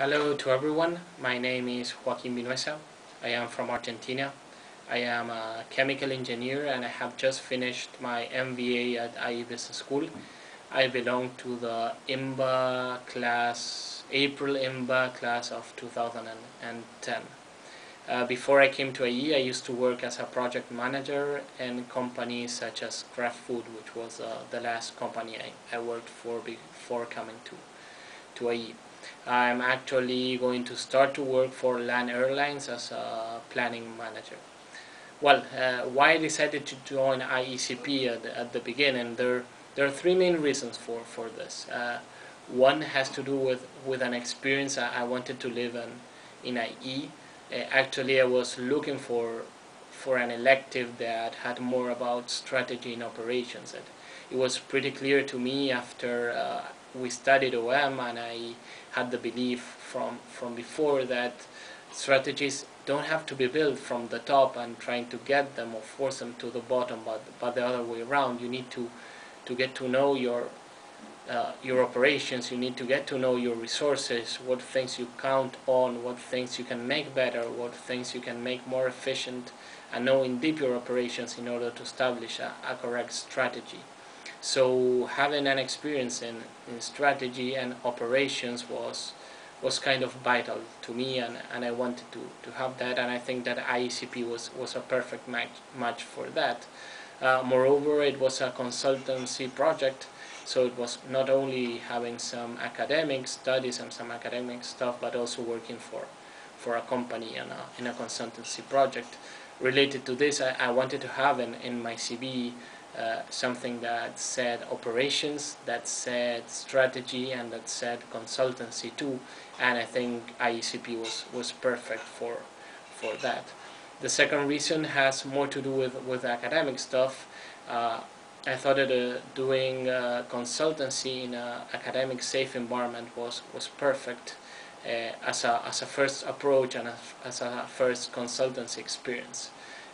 Hello to everyone, my name is Joaquin Vinuesa. I am from Argentina. I am a chemical engineer and I have just finished my MBA at IE Business School. I belong to the IMBA class, April IMBA class of 2010. Before I came to IE, I used to work as a project manager in companies such as Kraft Food, which was the last company I worked for before coming to IE. I'm actually going to start to work for LAN Airlines as a planning manager. Well, why I decided to join IECP at the beginning, there are three main reasons for this. One has to do with an experience I wanted to live in IE. Actually, I was looking for an elective that had more about strategy and operations. It was pretty clear to me after we studied OM, and I had the belief from before that strategies don't have to be built from the top and trying to get them or force them to the bottom, but the other way around. You need to get to know your operations. You need to get to know your resources, what things you count on, what things you can make better, what things you can make more efficient, and know in deep your operations in order to establish a correct strategy. So having an experience in strategy and operations was kind of vital to me, and I wanted to have that, and I think that IECP was a perfect match for that. Moreover, it was a consultancy project, so it was not only having some academic studies and some academic stuff, but also working for a company in a consultancy project. Related to this, I wanted to have in my CV something that said operations, that said strategy, and that said consultancy too, and I think IECP was perfect for that. The second reason has more to do with academic stuff. I thought that doing consultancy in an academic safe environment was perfect as a first approach and as a first consultancy experience.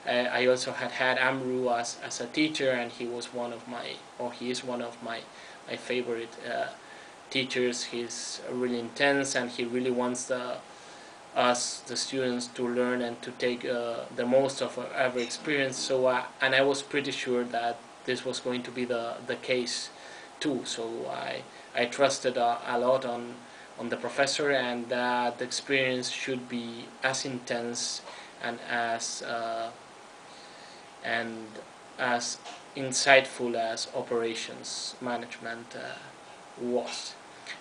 I also had Amru as a teacher, and he is one of my favorite teachers. He's really intense, and he really wants us, the students, to learn and to take the most of every experience. So and I was pretty sure that this was going to be the case too. So I trusted a lot on the professor, and that the experience should be as intense and as insightful as operations management was.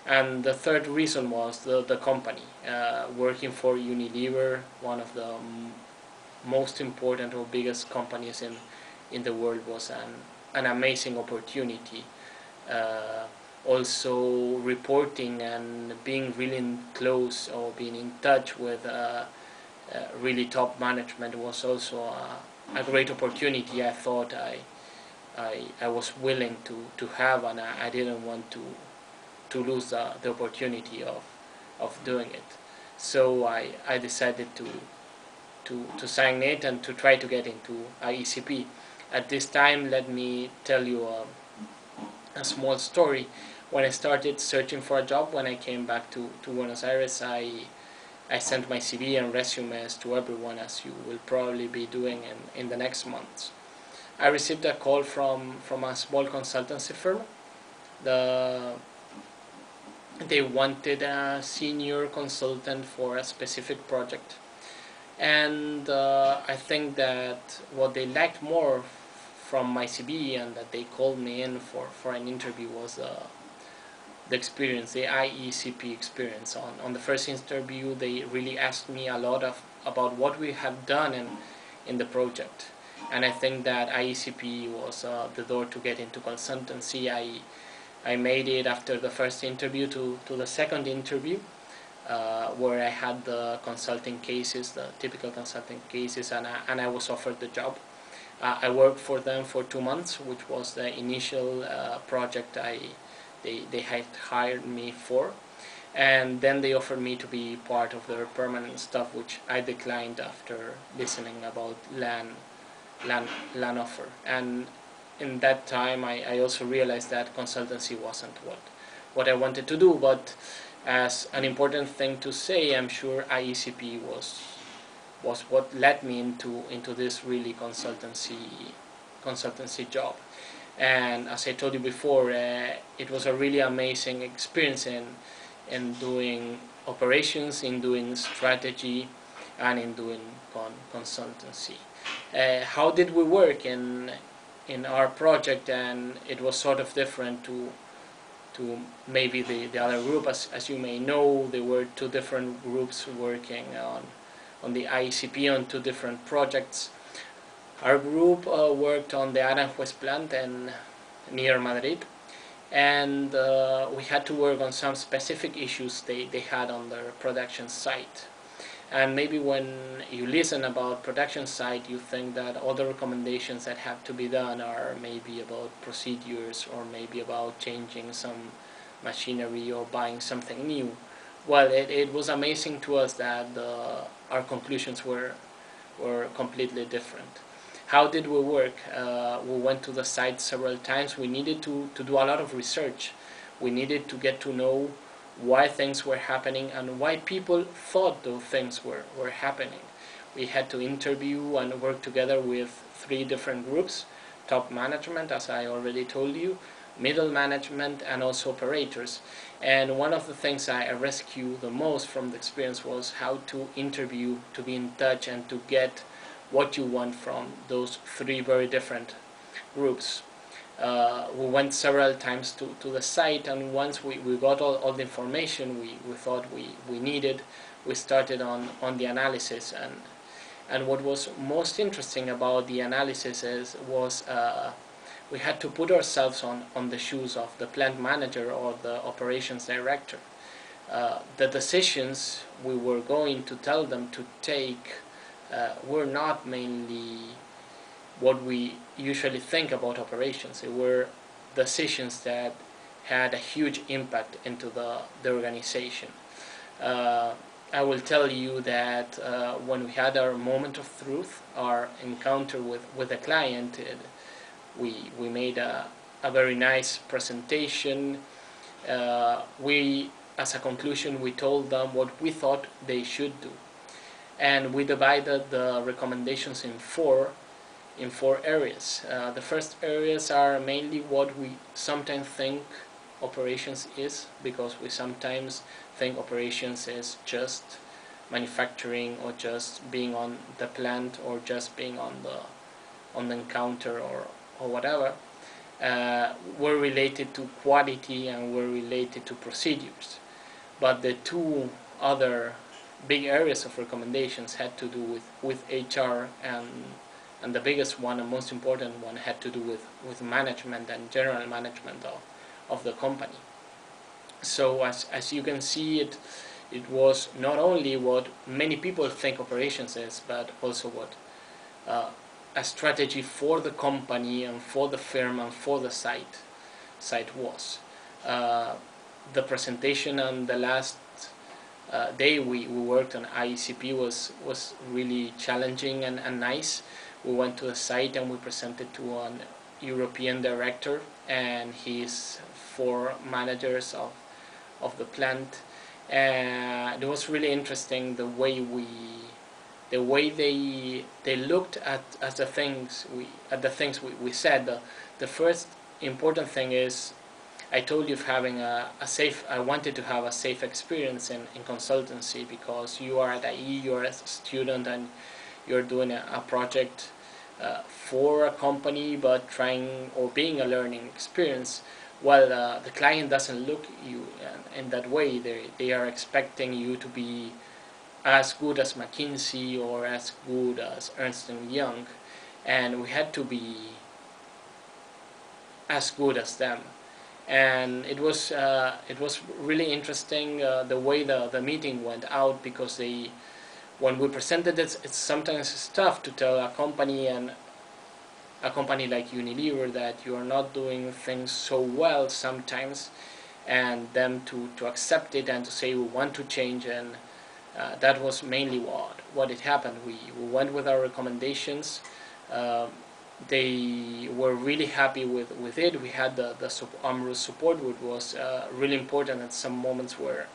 And the third reason was the company. Working for Unilever, one of the most important or biggest companies in the world, was an amazing opportunity. Also, reporting and being really close or being in touch with really top management was also a great opportunity. I thought I was willing to have, and I didn't want to lose the opportunity of doing it. So I decided to sign it and to try to get into IECP. At this time, let me tell you a small story. When I started searching for a job, when I came back to Buenos Aires, I sent my CV and resumes to everyone, as you will probably be doing in the next months. I received a call from a small consultancy firm. They wanted a senior consultant for a specific project, and I think that what they liked more from my CV and that they called me in for an interview was the experience, the IECP experience. On the first interview, they really asked me a lot about what we have done in the project, and I think that IECP was the door to get into consultancy. I made it after the first interview to the second interview, where I had the consulting cases, the typical consulting cases, and I was offered the job. I worked for them for 2 months, which was the initial project they had hired me for, and then they offered me to be part of their permanent staff, which I declined after listening about LAN offer. And in that time, I also realized that consultancy wasn't what I wanted to do, but As an important thing to say, I'm sure IECP was what led me into this really consultancy job. And as I told you before, it was a really amazing experience in doing operations, in doing strategy, and in doing consultancy. How did we work in our project? And it was sort of different to maybe the other group. As you may know, there were two different groups working on the IECP on two different projects. Our group worked on the Aranjuez plant near Madrid, and we had to work on some specific issues they had on their production site. And maybe when you listen about production site, you think that all the recommendations that have to be done are maybe about procedures, or maybe about changing some machinery or buying something new. Well, it was amazing to us that our conclusions were completely different. How did we work? We went to the site several times. We needed to do a lot of research. We needed to get to know why things were happening and why people thought those things were happening. We had to interview and work together with three different groups: top management, as I already told you, middle management, and also operators. And one of the things I rescued the most from the experience was how to interview, to be in touch, and to get what you want from those three very different groups. We went several times to the site, and once we got all the information we thought we needed, we started on the analysis. And what was most interesting about the analysis was we had to put ourselves on the shoes of the plant manager or the operations director. The decisions we were going to tell them to take were not mainly what we usually think about operations. They were decisions that had a huge impact into the organization. I will tell you that when we had our moment of truth, our encounter with the client, we made a very nice presentation. We, as a conclusion, we told them what we thought they should do, and we divided the recommendations in four areas. The first areas are mainly what we sometimes think operations is, because we sometimes think operations is just manufacturing, or just being on the plant, or just being on the encounter, or whatever. Were related to quality and were related to procedures. But the two other big areas of recommendations had to do with HR, and the biggest one and most important one had to do with management and general management of the company. So as you can see, it was not only what many people think operations is, but also what a strategy for the company and for the firm and for the site was. The presentation on the last day we worked on IECP was really challenging and nice. We went to the site and we presented to an European director and his 4 managers of the plant. And it was really interesting the way they looked at the things we said. The first important thing is, I told you of having I wanted to have a safe experience in consultancy, because you are at IE, you are a student, and you're doing a project for a company, but trying or being a learning experience. Well, the client doesn't look you in that way. They are expecting you to be as good as McKinsey or as good as Ernst & Young, and we had to be as good as them. And it was really interesting the way the meeting went out, because when we presented it, it's sometimes tough to tell a company like Unilever that you are not doing things so well sometimes, and them to accept it and to say we want to change. And that was mainly what it happened. We went with our recommendations. They were really happy with it. We had the AMRU's support, which was really important at some moments where